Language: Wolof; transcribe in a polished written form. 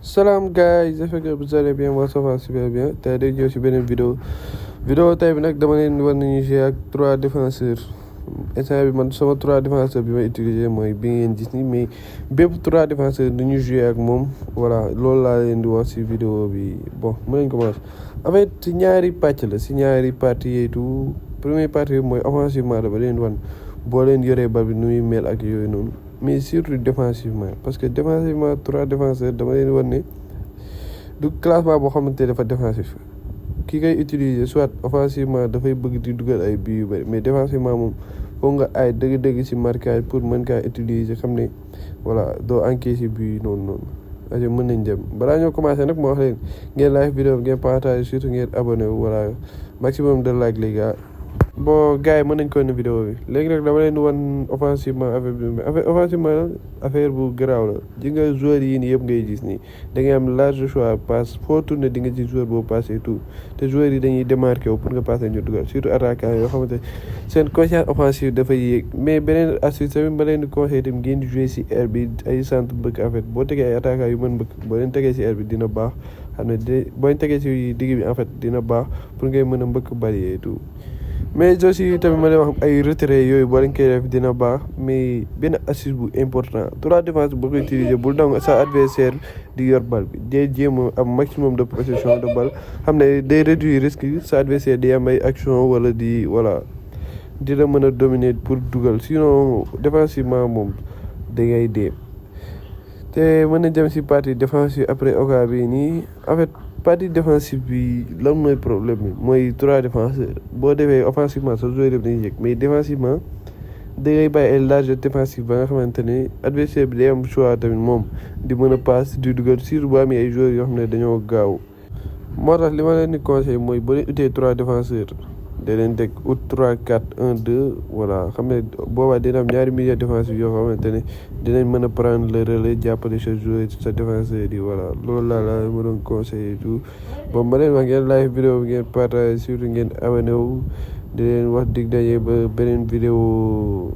Salam guys, j'espère que vous allez bien, moi ça va super bien. Tey dañu ñëw ci beneen vidéo tey bi nag dama leen war nañu jouer ak 3 défenseurs. Instant bi man sama 3 défenseurs bi may utiliser mooy bi ngeen gis ni mais bépp 3 défenseurs dañu jouer ak moom voilà loolu laa leen di wax ci vidéo bi. Bon mën nañ commencer en fait ci ñaari pàcc la ci ñaari parties et tout. Première partie bi mooy offensivement dama leen wan boo leen yoree bal bi nu muy mel ak yooyu noonu. Mais surtout défensivement parce que défensivement 3 défenseurs dama leen wan ne du classement boo xamante ne dafa défensif ki koy utiliser soit offensivement dafay bëgg di dugal ay buts yu bëri mais défensivement moom foog nga ay dëgg-dëgg ci marquage pour mën kaa utiliser xam ne voilà doo encaisser but yi noonu. ajo mën nañ dem balaa ñoo commencé nag moo wax leen ngeen like vidéo ngeen partage surtout ngeen abonné wu voilà maximum de like les gars. Bon gars yi mën nañ ko ne vidéo bi léegi nag dama leen di wan offensivement affaire bu garaaw la ji nga joueurs yi nii yëpp ngay gis nii da ngay am large choix passe foo tourné di nga ci joueur boobu passe et tout te joueurs yi dañuy démarqué wu pour nga passe ñu dugal surtout attaquant yoo xamante seen conscience offensive dafay yéeg mais beneen astuce tamit ma leen di conseillé tamit ngeen di jouer si air bi ay centre bëgg en fait boo tegee ay attaquant yu mën bëgg boo leen tegee si air bi dina baax xam ne boo leen tegee si digg bi en fait dina baax pour ngay mën a mbëkk bari et tout. Mais aussi tamit ma leen wax ay retrait yooyu boo leen koy def dina baax mais benn astuce bu important 3 défense boo koy utiliser bul daw sa adversaire di yor bal bi day jéem a am maximum de possession de balle xam ne day réduire risque sa adversaire di am ay action wala di voilà dina mën a dominer pour dugal sinon défensivement moom da ngay dee. te mën nañ dem si partie défensive après oka bi nii en fait partie défensive bi lan mooy problème bi mooy 3 défenseurs boo defee offensivement sa joueur yëpp dañuy yëg mais défensivement da ngay bàyyi ay large défensive ba nga xamante ne adversaire bi day am choix tamit moom di mën a passe di dugal surtout boo amee ay joueurs yoo xam ne dañoo gaaw. moo tax li ma leen di conseil mooy boo leen utee 3 défenseurs da leen teg out 3 4 1 2 voilà xam ne boobaa dina am ñaari milieu défensif yoo xamante ne dinañ mën a prendre le relais jàppale sa joueur sa défenseur yi voilà loolu laa ma doon conseillé tout bon ma leen wax ngeen live vidéo bi ngeen partage surtout ngeen abonné wu di leen wax dig daje ba beneen vidéo.